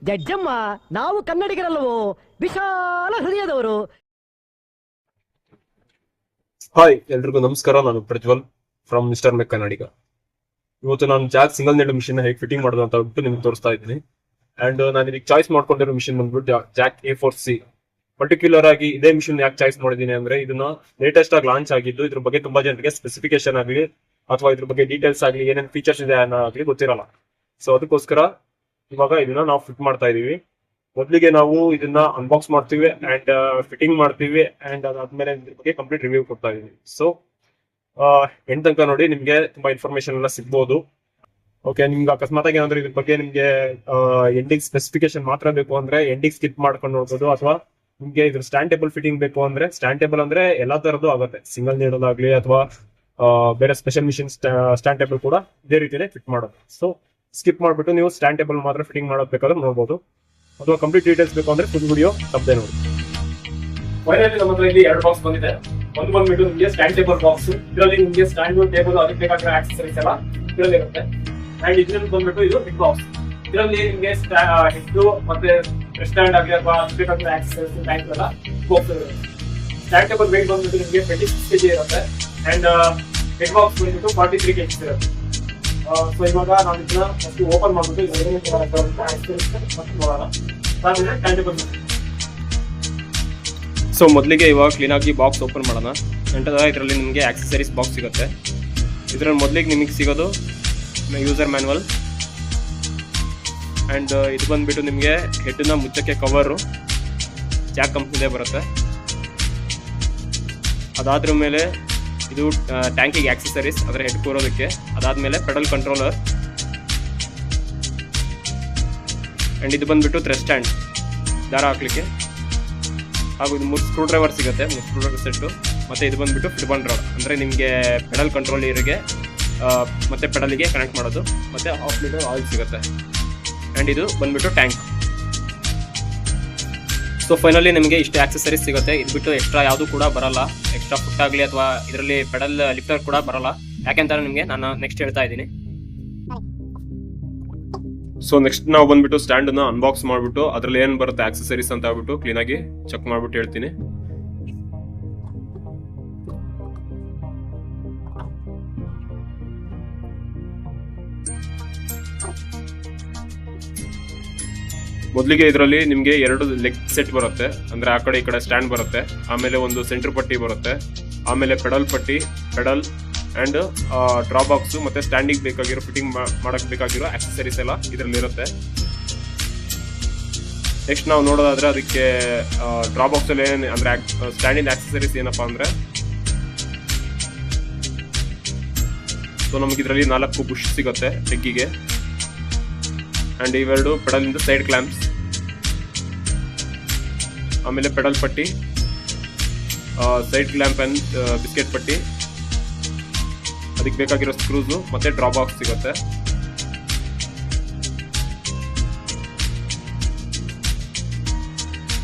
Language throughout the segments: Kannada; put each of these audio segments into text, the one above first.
ಜಡ್ಜಮ್ಮ, ನಾವು ಕನ್ನಡಿಗರಲ್ಲವೋ, ವಿಶಾಲ ಹೃದಯದವರು. ಹಾಯ್, ಎಲ್ರಿಗೂ ನಮಸ್ಕಾರ. ನಾನು ಪ್ರಜ್ವಲ್ ಫ್ರಮ್ ಮಿಸ್ಟರ್ ಮೆಕ್ ಕನ್ನಡಿಗ. ಇವತ್ತು ನಾನು ಜಾಕ್ ಸಿಂಗಲ್ ನೆಡ್ ಮಿಷಿನ್ ಹೇಗೆ ಫಿಟ್ಟಿಂಗ್ ಮಾಡೋದು ಅಂತ ಬಿಟ್ಟು ನಿಮ್ಗೆ ತೋರಿಸ್ತಾ ಇದ್ದೀನಿ. ಅಂಡ್ ನಾನು ಇದಕ್ಕೆ ಚಾಯ್ಸ್ ಮಾಡ್ಕೊಂಡಿರೋ ಮಿಷಿನ್ ಬಂದ್ಬಿಟ್ಟು ಜಾಕ್ A4C. ಪರ್ಟಿಕ್ಯುಲರ್ ಆಗಿ ಇದೇ ಮಿಷಿನ್ ಯಾಕೆ ಚಾಯ್ಸ್ ಮಾಡಿದೀನಿ ಅಂದ್ರೆ, ಇದನ್ನ ಲೇಟೆಸ್ಟ್ ಆಗಿ ಲಾಂಚ್ ಆಗಿದ್ದು, ಇದ್ರ ಬಗ್ಗೆ ತುಂಬಾ ಜನರಿಗೆ ಸ್ಪೆಸಿಫಿಕೇಶನ್ ಆಗಲಿ ಅಥವಾ ಇದ್ರ ಬಗ್ಗೆ ಡೀಟೇಲ್ಸ್ ಆಗಲಿ ಏನೇನು ಫೀಚರ್ಸ್ ಇದೆ ಅನ್ನೋದಾಗ್ಲಿ ಗೊತ್ತಿರಲ್ಲ. ಸೊ ಅದಕ್ಕೋಸ್ಕರ ಇವಾಗ ಇದನ್ನ ನಾವು ಫಿಟ್ ಮಾಡ್ತಾ ಇದೀವಿ. ಮೊದಲಿಗೆ ನಾವು ಇದನ್ನ ಅನ್ಬಾಕ್ಸ್ ಮಾಡ್ತೀವಿ ಅಂಡ್ ಫಿಟ್ಟಿಂಗ್ ಮಾಡ್ತೀವಿ ಅಂಡ್ ಅದಾದ್ಮೇಲೆ ಇದ್ರ ಬಗ್ಗೆ ಕಂಪ್ಲೀಟ್ ರಿವ್ಯೂ ಕೊಡ್ತಾ ಇದೀವಿ. ಸೊ ಎಂಡ್ ತನಕ ನೋಡಿ, ನಿಮ್ಗೆ ತುಂಬಾ ಇನ್ಫಾರ್ಮೇಶನ್ ಎಲ್ಲ ಸಿಗ್ಬೋದು. ಓಕೆ, ನಿಮ್ಗೆ ಅಕಸ್ಮಾತ್ ಆಗಿ ಏನಾದ್ರು ಇದ್ರ ಬಗ್ಗೆ ನಿಮ್ಗೆ ಎಂಡಿಂಗ್ ಸ್ಪೆಸಿಫಿಕೇಶನ್ ಮಾತ್ರ ಬೇಕು ಅಂದ್ರೆ ಎಂಡಿಂಗ್ ಸ್ಕಿಪ್ ಮಾಡ್ಕೊಂಡು ನೋಡ್ಬೋದು. ಅಥವಾ ನಿಮ್ಗೆ ಇದ್ರ ಸ್ಟ್ಯಾಂಡ್ ಟೇಬಲ್ ಫಿಟ್ಟಿಂಗ್ ಬೇಕು ಅಂದ್ರೆ, ಸ್ಟ್ಯಾಂಡ್ ಟೇಬಲ್ ಅಂದ್ರೆ ಎಲ್ಲಾ ತರದ್ದು ಆಗುತ್ತೆ. ಸಿಂಗಲ್ ನೀಡೋದಾಗ್ಲಿ ಅಥವಾ ಬೇರೆ ಸ್ಪೆಷಲ್ ಮಿಷಿನ್ ಸ್ಟ್ಯಾಂಡ್ ಟೇಬಲ್ ಕೂಡ ಇದೇ ರೀತಿನೇ ಫಿಟ್ ಮಾಡೋದು. ಸೊ ಸ್ಕಿಪ್ ಮಾಡ್ಬಿಟ್ಟು ನೀವು ಸ್ಟ್ಯಾಂಡ್ ಟೇಬಲ್ ಮಾತ್ರ ಫಿಟ್ಟಿಂಗ್ ಮಾಡೋದು ಬೇಕಾದ್ರೆ ನೋಡ್ಬೋದು. ಅಥವಾ ಕಂಪ್ಲೀಟ್ ಡೀಟೇಲ್ಸ್ ಬೇಕು ಅಂದ್ರೆ ಫುಲ್ ವಿಡಿಯೋ ತಪ್ಪದೆ ನೋಡಿ. ಫೈನಲಿ ನಮ್ಮ ಹತ್ರ ಇಲ್ಲಿ 2 ಬಾಕ್ಸ್ ಬಂದಿದೆ. ಒಂದು ಬಂದ್ಬಿಟ್ಟು ನಿಮಗೆ ಸ್ಟ್ಯಾಂಡ್ ಟೇಬಲ್ ಬಾಕ್ಸ್. ಇದರಲ್ಲಿ ನಿಮಗೆ ಸ್ಟ್ಯಾಂಡ್ ಟೇಬಲ್ ಅದಕ್ಕೆ ಬೇಕಾಗಿರೋ ಆಕ್ಸೆಸರೀಸ್ ಎಲ್ಲ ಇದರಲ್ಲಿ ಇರುತ್ತೆ. ಅಂಡ್ ಇದರಲ್ಲಿ ಬಂದ್ಬಿಟ್ಟು ಇದು ಬಿಗ್ ಬಾಕ್ಸ್. ಇದರಲ್ಲಿ ನಿಮಗೆ ಹೆಡ್ ಮತ್ತೆ ಸ್ಟ್ಯಾಂಡ್ ಆಗಲಿ ಅಥವಾ ಬೇಕಾಗಿರೋ ಆಕ್ಸೆಸರೀಸ್ ಟ್ಯಾಂಕ್ ಎಲ್ಲ ಬಾಕ್ಸ್ ಇರುತ್ತೆ. ಸ್ಟ್ಯಾಂಡ್ ಟೇಬಲ್ ವೇಟ್ ಬಂದ್ಬಿಟ್ಟು ನಿಮಗೆ 26 kg ಇರುತ್ತೆ. ಅಂಡ್ ಬಿಗ್ ಬಾಕ್ಸ್ ಬಂದ್ಬಿಟ್ಟು 43 kg ಇರುತ್ತೆ. ಸೊ ಇವಾಗ ನಾವು ಇದನ್ನ ಫಸ್ಟ್ ಓಪನ್ ಮಾಡ್ಬಿಟ್ಟು ನೋಡೋಣ. ಸೊ ಮೊದಲಿಗೆ ಇವಾಗ ಕ್ಲೀನ್ ಆಗಿ ಬಾಕ್ಸ್ ಓಪನ್ ಮಾಡೋಣ. ನಂತರ ಇದರಲ್ಲಿ ನಿಮಗೆ ಆಕ್ಸೆಸರೀಸ್ ಬಾಕ್ಸ್ ಸಿಗುತ್ತೆ. ಇದರಲ್ಲಿ ಮೊದಲಿಗೆ ನಿಮಗೆ ಸಿಗೋದು ಯೂಸರ್ ಮ್ಯಾನ್ಯಲ್. ಅಂಡ್ ಇದು ಬಂದ್ಬಿಟ್ಟು ನಿಮಗೆ ಹೆಡ್ನ ಮುಚ್ಚಕ್ಕೆ ಕವರು ಜಾಕ್ ಕಂಪ್ನಿದೇ ಬರುತ್ತೆ. ಅದಾದ್ರ ಮೇಲೆ ಇದು ಟ್ಯಾಂಕಿಗೆ ಆಕ್ಸೆಸರೀಸ್, ಅದರ ಹೆಡ್ ಕೂರೋದಕ್ಕೆ. ಅದಾದ್ಮೇಲೆ ಪೆಡಲ್ ಕಂಟ್ರೋಲರ್. ಅಂಡ್ ಇದು ಬಂದ್ಬಿಟ್ಟು ಥ್ರೆಡ್ ಸ್ಟ್ಯಾಂಡ್, ದಾರ ಹಾಕ್ಲಿಕ್ಕೆ. ಹಾಗೂ ಇದು 3 ಸ್ಕ್ರೂ ಡ್ರೈವರ್ ಸಿಗುತ್ತೆ, 3 ಸ್ಕ್ರೂ ಡ್ರೈವರ್ ಸೆಟ್ಟು. ಮತ್ತೆ ಇದು ಬಂದ್ಬಿಟ್ಟು ಫಿಟ್ಬಾಂಡ್ ರಾಡ್, ಅಂದ್ರೆ ನಿಮಗೆ ಪೆಡಲ್ ಕಂಟ್ರೋಲರ್ಗೆ ಮತ್ತೆ ಪೆಡಲ್ಗೆ ಕನೆಕ್ಟ್ ಮಾಡೋದು. ಮತ್ತೆ 1/2 ಲೀಟರ್ ಆಯಿಲ್ ಸಿಗುತ್ತೆ. ಅಂಡ್ ಇದು ಬಂದ್ಬಿಟ್ಟು ಟ್ಯಾಂಕ್. ಸೊ ಫೈನಲಿ ನಿಮಗೆ ಇಷ್ಟು ಆಕ್ಸೆಸರೀಸ್ ಸಿಗುತ್ತೆ. ಇದು ಬಿಟ್ಟು ಎಕ್ಸ್ಟ್ರಾ ಯಾವುದು ಕೂಡ ಬರಲ್ಲ. ಎಕ್ಸ್ಟ್ರಾ ಫುಟ್ ಆಗಲಿ ಅಥವಾ ಇದರಲ್ಲಿ ಪೆಡಲ್ ಲಿಫ್ಟರ್ ಕೂಡ ಬರಲ್ಲ. ಯಾಕೆಂತ ನಿಮಗೆ ನಾನು ನೆಕ್ಸ್ಟ್ ಹೇಳ್ತಾ ಇದ್ದೀನಿ. ಸೊ ನೆಕ್ಸ್ಟ್ ನಾವು ಬಂದ್ಬಿಟ್ಟು ಸ್ಟ್ಯಾಂಡ್ ಅನ್ನ ಅನ್ಬಾಕ್ಸ್ ಮಾಡ್ಬಿಟ್ಟು ಅದ್ರಲ್ಲಿ ಏನ್ ಬರುತ್ತೆ ಆಕ್ಸೆಸರೀಸ್ ಅಂತ ಹೇಳ್ಬಿಟ್ಟು ಕ್ಲೀನ್ ಆಗಿ ಚೆಕ್ ಮಾಡ್ಬಿಟ್ಟು ಹೇಳ್ತೀನಿ. ಮೊದಲಿಗೆ ಇದರಲ್ಲಿ ನಿಮಗೆ 2 ಲೆಗ್ ಸೆಟ್ ಬರುತ್ತೆ, ಅಂದ್ರೆ ಆ ಕಡೆ ಈ ಕಡೆ ಸ್ಟ್ಯಾಂಡ್ ಬರುತ್ತೆ. ಆಮೇಲೆ ಒಂದು ಸೆಂಟರ್ ಪಟ್ಟಿ ಬರುತ್ತೆ. ಆಮೇಲೆ ಪೆಡಲ್ ಪಟ್ಟಿ, ಪೆಡಲ್ ಅಂಡ್ ಡ್ರಾ ಬಾಕ್ಸ್ ಮತ್ತೆ ಸ್ಟ್ಯಾಂಡಿಂಗ್ ಬೇಕಾಗಿರೋ ಫಿಟ್ಟಿಂಗ್ ಮಾಡಕ್ ಬೇಕಾಗಿರೋ ಆಕ್ಸೆಸರೀಸ್ ಎಲ್ಲ ಇದರಲ್ಲಿ ಇರುತ್ತೆ. ನೆಕ್ಸ್ಟ್ ನಾವು ನೋಡೋದಾದ್ರೆ ಅದಕ್ಕೆ ಡ್ರಾ ಬಾಕ್ಸ್ ಅಲ್ಲಿ ಅಂದ್ರೆ ಸ್ಟ್ಯಾಂಡಿಂಗ್ ಆಕ್ಸೆಸರೀಸ್ ಏನಪ್ಪಾ ಅಂದ್ರೆ, ಸೊ ನಮಗೆ ಇದರಲ್ಲಿ 4 ಬುಷ್ ಸಿಗುತ್ತೆ ಲೆಗ್ಗಿಗೆ. ಅಂಡ್ ಇವೆರಡು ಪೆಡಲ್ ಇಂದ ಸೈಡ್ ಕ್ಲಾಂಪ್ಸ್. ಆಮೇಲೆ ಪೆಡಲ್ ಪಟ್ಟಿ, ಸೈಡ್ ಕ್ಲಾಂಪ್ ಅಂಡ್ ಬಿಸ್ಕೆಟ್ ಪಟ್ಟಿ, ಅದಕ್ಕೆ ಬೇಕಾಗಿರೋ ಸ್ಕ್ರೂಸು ಮತ್ತೆ ಡ್ರಾ ಬಾಕ್ಸ್ ಸಿಗುತ್ತೆ.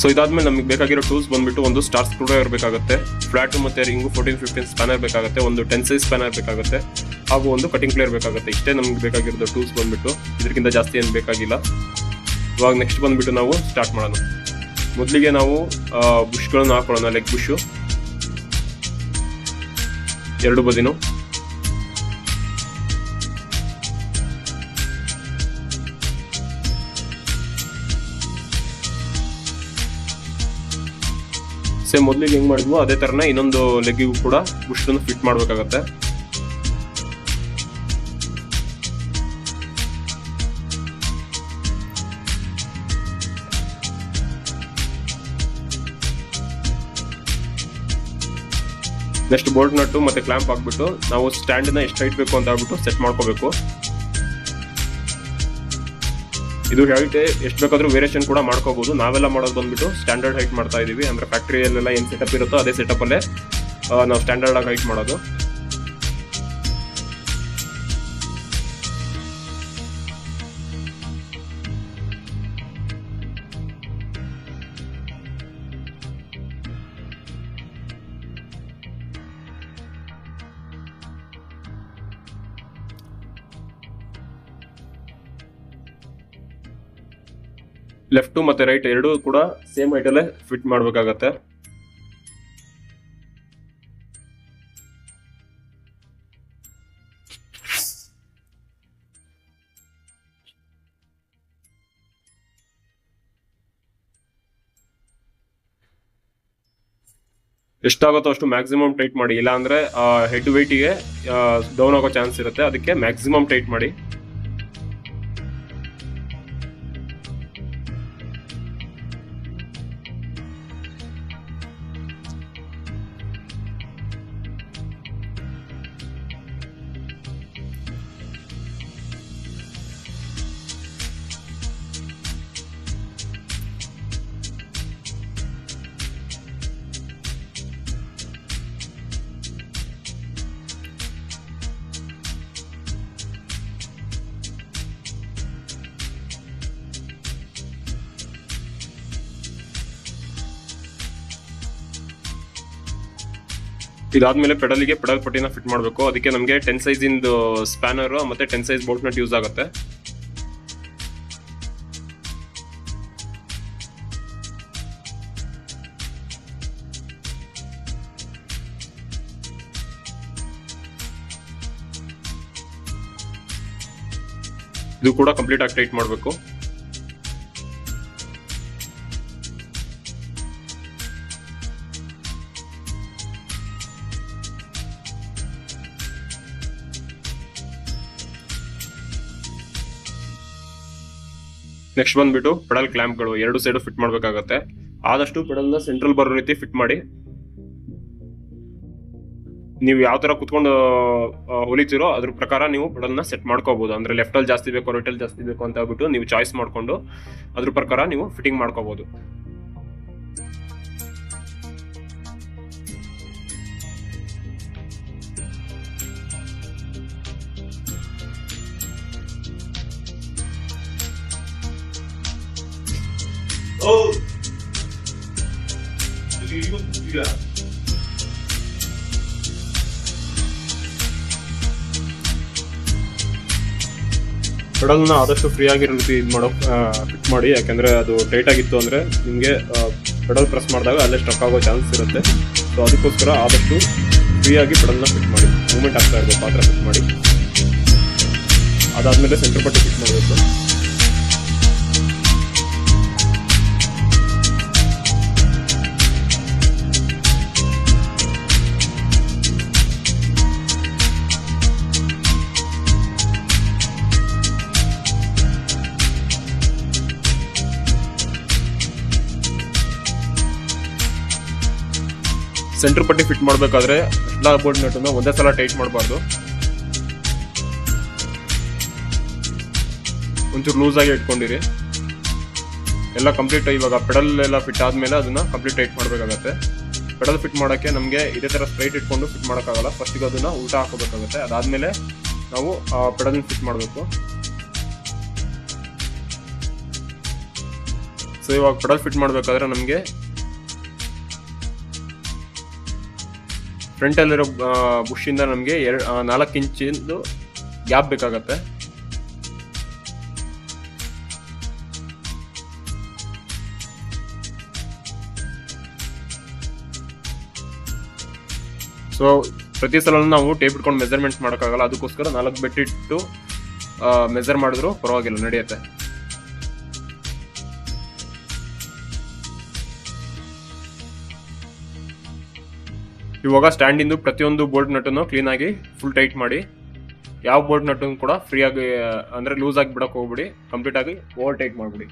ಸೊ ಇದಾದ್ಮೇಲೆ ನಮಗೆ ಬೇಕಾಗಿರೋ ಟೂಲ್ಸ್ ಬಂದ್ಬಿಟ್ಟು ಒಂದು ಸ್ಟಾರ್ ಸ್ಕ್ರೂ ಡ್ರೈವರ್ ಬೇಕಾಗುತ್ತೆ, ಫ್ಲಾಟ್ ಮತ್ತೆ ರಿಂಗು 14-15 ಸ್ಪ್ಯಾನರ್ ಬೇಕಾಗುತ್ತೆ, ಒಂದು 10 ಸೈಜ್ ಸ್ಪ್ಯಾನರ್ ಬೇಕಾಗುತ್ತೆ, ಹಾಗೂ ಒಂದು ಕಟಿಂಗ್ ಪ್ಲೇಯರ್ ಬೇಕಾಗುತ್ತೆ. ಇಷ್ಟೇ ನಮ್ಗೆ ಬೇಕಾಗಿರೋದು ಟೂಲ್ಸ್ ಬಂದ್ಬಿಟ್ಟು. ಇದಕ್ಕಿಂತ ಜಾಸ್ತಿ ಏನು ಬೇಕಾಗಿಲ್ಲ. ಇವಾಗ ನೆಕ್ಸ್ಟ್ ಬಂದ್ಬಿಟ್ಟು ನಾವು ಸ್ಟಾರ್ಟ್ ಮಾಡೋಣ. ಮೊದಲಿಗೆ ನಾವು ಬುಷ್ಗಳನ್ನು ಹಾಕೊಳ್ಳೋಣ. ಲೆಗ್ ಬುಷು 2 ಬದಿನು. ಸೇಮ್ ಮೊದಲಿಗೆ ಹೆಂಗ್ ಮಾಡಿದ್ವು ಅದೇ ತರನೇ ಇನ್ನೊಂದು ಲೆಗ್ಗಿಗೂ ಕೂಡ ಬುಷ್ ಅನ್ನು ಫಿಟ್ ಮಾಡಬೇಕಾಗತ್ತೆ. ನೆಕ್ಸ್ಟ್ ಬೋಲ್ಟ್ ನಟ್ಟು ಮತ್ತೆ ಕ್ಲಾಂಪ್ ಹಾಕ್ಬಿಟ್ಟು ನಾವು ಸ್ಟ್ಯಾಂಡ್ ನ ಎಷ್ಟು ಹೈಟ್ ಬೇಕು ಅಂತ ಹೇಳ್ಬಿಟ್ಟು ಸೆಟ್ ಮಾಡ್ಕೋಬೇಕು. ಇದು ಹೈಟ್ ಎಷ್ಟು ಬೇಕಾದ್ರೂ ವೇರಿಯೇಷನ್ ಕೂಡ ಮಾಡ್ಕೋಬಹುದು. ನಾವೆಲ್ಲ ಮಾಡೋದು ಬಂದ್ಬಿಟ್ಟು ಸ್ಟ್ಯಾಂಡರ್ಡ್ ಹೈಟ್ ಮಾಡ್ತಾ ಇದೀವಿ. ಅಂದ್ರೆ ಫ್ಯಾಕ್ಟರಿಯಲ್ಲೆಲ್ಲ ಏನ್ ಸೆಟಪ್ ಇರುತ್ತೋ ಅದೇ ಸೆಟಪ್ ಅಲ್ಲೇ ನಾವು ಸ್ಟ್ಯಾಂಡರ್ಡ್ ಆಗಿ ಹೈಟ್ ಮಾಡೋದು. ಲೆಫ್ಟ್ ಮತ್ತೆ ರೈಟ್ ಎರಡೂ ಕೂಡ ಸೇಮ್ ಹೈಟಲ್ಲೇ ಫಿಟ್ ಮಾಡಬೇಕಾಗತ್ತೆ. ಎಷ್ಟಾಗುತ್ತೋ ಅಷ್ಟು ಮ್ಯಾಕ್ಸಿಮಮ್ ಟೈಟ್ ಮಾಡಿ, ಇಲ್ಲ ಅಂದ್ರೆ ಹೆಡ್ ವೆಯ್ಟಿಗೆ ಡೌನ್ ಆಗೋ ಚಾನ್ಸ್ ಇರುತ್ತೆ. ಅದಕ್ಕೆ ಮ್ಯಾಕ್ಸಿಮಮ್ ಟೈಟ್ ಮಾಡಿ. ಇದಾದ್ಮೇಲೆ ಪೆಡಲ್ಗೆ ಪೆಡಲ್ ಪಟ್ಟಿನ ಫಿಟ್ ಮಾಡಬೇಕು. ಅದಕ್ಕೆ ನಮಗೆ 10 ಸೈಜ್ ಇಂದು ಸ್ಪ್ಯಾನರ್ ಮತ್ತೆ 10 ಸೈಜ್ ಬೋಲ್ಟ್ ನಟ್ ಯೂಸ್ ಆಗುತ್ತೆ. ಇದು ಕೂಡ ಕಂಪ್ಲೀಟ್ ಆಗಿ ಟೈಟ್ ಮಾಡಬೇಕು. ನೆಕ್ಸ್ಟ್ ಬಂದ್ಬಿಟ್ಟು ಪೆಡಲ್ ಕ್ಲಾಂಪ್ಗಳು ಎರಡು ಸೈಡ್ ಫಿಟ್ ಮಾಡಬೇಕಾಗತ್ತೆ. ಆದಷ್ಟು ಪೆಡಲ್ನ ಸೆಂಟ್ರಲ್ ಬರೋ ರೀತಿ ಫಿಟ್ ಮಾಡಿ. ನೀವು ಯಾವ ತರ ಕುತ್ಕೊಂಡು ಹೊಲಿತೀರೋ ಅದ್ರ ಪ್ರಕಾರ ನೀವು ಪೆಡಲ್ನ ಸೆಟ್ ಮಾಡ್ಕೋಬಹುದು. ಅಂದ್ರೆ ಲೆಫ್ಟ್ ಅಲ್ಲಿ ಜಾಸ್ತಿ ಬೇಕು, ರೈಟ್ ಅಲ್ಲಿ ಜಾಸ್ತಿ ಬೇಕು ಅಂತ ಹೇಳ್ಬಿಟ್ಟು ನೀವು ಚಾಯ್ಸ್ ಮಾಡ್ಕೊಂಡು ಅದ್ರ ಪ್ರಕಾರ ನೀವು ಫಿಟ್ಟಿಂಗ್ ಮಾಡ್ಕೋಬಹುದು. ಪೆಡಲ್ನ ಆದಷ್ಟು ಫ್ರೀ ಆಗಿರೋ ರೀತಿ ಫಿಟ್ ಮಾಡಿ. ಯಾಕಂದ್ರೆ ಅದು ಟೈಟ್ ಆಗಿತ್ತು ಅಂದ್ರೆ ನಿಮಗೆ ಪೆಡಲ್ ಪ್ರೆಸ್ ಮಾಡಿದಾಗ ಅಲ್ಲೇ ಸ್ಟ್ರಕ್ ಆಗೋ ಚಾನ್ಸ್ ಇರುತ್ತೆ. ಸೊ ಅದಕ್ಕೋಸ್ಕರ ಆದಷ್ಟು ಫ್ರೀ ಆಗಿ ಪೆಡಲ್ನ ಫಿಟ್ ಮಾಡಿ, ಮೂವ್ಮೆಂಟ್ ಆಗ್ತಾ ಇರಬೇಕು, ಪಾತ್ರ ಫಿಟ್ ಮಾಡಿ. ಅದಾದ್ಮೇಲೆ ಸೆಂಟರ್ ಪಟ್ಟಿ ಫಿಟ್ ಮಾಡಬೇಕು. ಸೆಂಟರ್ ಪಟ್ಟಿ ಫಿಟ್ ಮಾಡಬೇಕಾದ್ರೆ ಎಲ್ಲ ಬೋಲ್ಟ್ ನಟನ್ನ ಒಂದೇ ಸಲ ಟೈಟ್ ಮಾಡಬಾರ್ದು. ಒಂಚೂರು ಲೂಸ್ ಆಗಿ ಇಟ್ಕೊಂಡಿರಿ. ಎಲ್ಲ ಕಂಪ್ಲೀಟ್ ಇವಾಗ ಪೆಡಲ್ ಎಲ್ಲ ಫಿಟ್ ಆದ್ಮೇಲೆ ಅದನ್ನ ಕಂಪ್ಲೀಟ್ ಟೈಟ್ ಮಾಡಬೇಕಾಗತ್ತೆ. ಪೆಡಲ್ ಫಿಟ್ ಮಾಡೋಕ್ಕೆ ನಮಗೆ ಇದೇ ತರ ಸ್ಟ್ರೈಟ್ ಇಟ್ಕೊಂಡು ಫಿಟ್ ಮಾಡೋಕ್ಕಾಗಲ್ಲ. ಫಸ್ಟಿಗೆ ಅದನ್ನ ಉಲ್ಟಾ ಹಾಕೋಬೇಕಾಗುತ್ತೆ. ಅದಾದ್ಮೇಲೆ ನಾವು ಪೆಡಲ್ ಫಿಟ್ ಮಾಡಬೇಕು. ಸೊ ಇವಾಗ ಪೆಡಲ್ ಫಿಟ್ ಮಾಡಬೇಕಾದ್ರೆ ನಮಗೆ ಫ್ರಂಟ್ ಅಲ್ಲಿರೋ ಬುಷ್ ಇಂದ ನಮಗೆ 4 ಇಂಚಿಂದು ಗ್ಯಾಪ್ ಬೇಕಾಗತ್ತೆ. ಸೊ ಪ್ರತಿ ಸಲ ನಾವು ಟೇಪ್ ಇಟ್ಕೊಂಡು ಮೆಜರ್ಮೆಂಟ್ ಮಾಡೋಕ್ಕಾಗಲ್ಲ. ಅದಕ್ಕೋಸ್ಕರ 4 ಬೆಟ್ಟಿಟ್ಟು ಮೆಜರ್ ಮಾಡಿದ್ರು ಪರವಾಗಿಲ್ಲ, ನಡೆಯುತ್ತೆ. ಇವಾಗ ಸ್ಟ್ಯಾಂಡ್ ಇಂದು ಪ್ರತಿಯೊಂದು ಬೋಲ್ಟ್ ನಟನ್ನು ಕ್ಲೀನ್ ಆಗಿ ಫುಲ್ ಟೈಟ್ ಮಾಡಿ. ಯಾವ ಬೋಲ್ಟ್ ನಟನ್ನು ಕೂಡ ಫ್ರೀ ಆಗಿ ಅಂದ್ರೆ ಲೂಸ್ ಆಗಿ ಬಿಡಕ್ ಹೋಗ್ಬಿಡಿ, ಕಂಪ್ಲೀಟ್ ಆಗಿ ಓವರ್ ಟೈಟ್ ಮಾಡ್ಬಿಡಿ.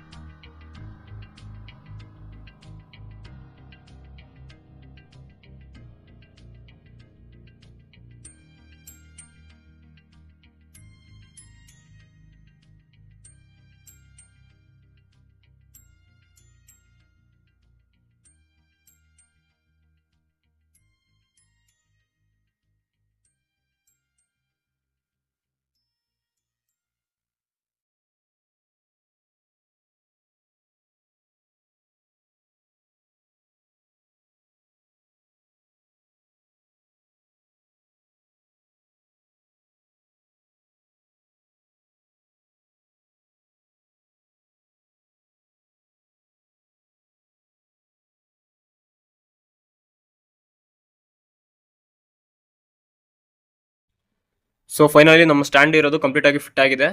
ಸೊ ಫೈನಲಿ ನಮ್ಮ ಸ್ಟ್ಯಾಂಡ್ ಇರೋದು ಕಂಪ್ಲೀಟ್ ಆಗಿ ಫಿಟ್ ಆಗಿದೆ.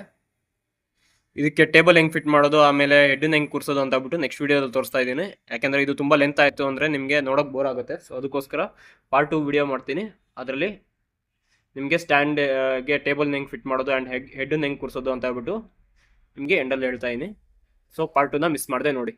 ಇದಕ್ಕೆ ಟೇಬಲ್ ಹೆಂಗ್ ಫಿಟ್ ಮಾಡೋದು, ಆಮೇಲೆ ಹೆಡ್ನ ಹೆಂಗ್ ಕೂರ್ಸೋದು ಅಂತ ಹೇಳ್ಬಿಟ್ಟು ನೆಕ್ಸ್ಟ್ ವಿಡಿಯೋದಲ್ಲಿ ತೋರಿಸ್ತಾ ಇದ್ದೀನಿ. ಯಾಕಂದ್ರೆ ಇದು ತುಂಬಾ ಲೆಂತ್ ಆಯ್ತು ಅಂದ್ರೆ ನಿಮಗೆ ನೋಡಕ್ ಬೋರ್ ಆಗುತ್ತೆ. ಸೊ ಅದಕ್ಕೋಸ್ಕರ ಪಾರ್ಟ್ 2 ವಿಡಿಯೋ ಮಾಡ್ತೀನಿ. ಅದರಲ್ಲಿ ನಿಮಗೆ ಸ್ಟ್ಯಾಂಡ್ಗೆ ಟೇಬಲ್ನ ಹೆಂಗ್ ಫಿಟ್ ಮಾಡೋದು ಆ್ಯಂಡ್ ಹೆಡ್ನ ಹೆಂಗ್ ಕೂರ್ಸೋದು ಅಂತ ಹೇಳ್ಬಿಟ್ಟು ನಿಮಗೆ ಎಂಡಲ್ಲಿ ಹೇಳ್ತಾ ಇದ್ದೀನಿ. ಸೊ ಪಾರ್ಟ್ 2ನ ಮಿಸ್ ಮಾಡದೆ ನೋಡಿ.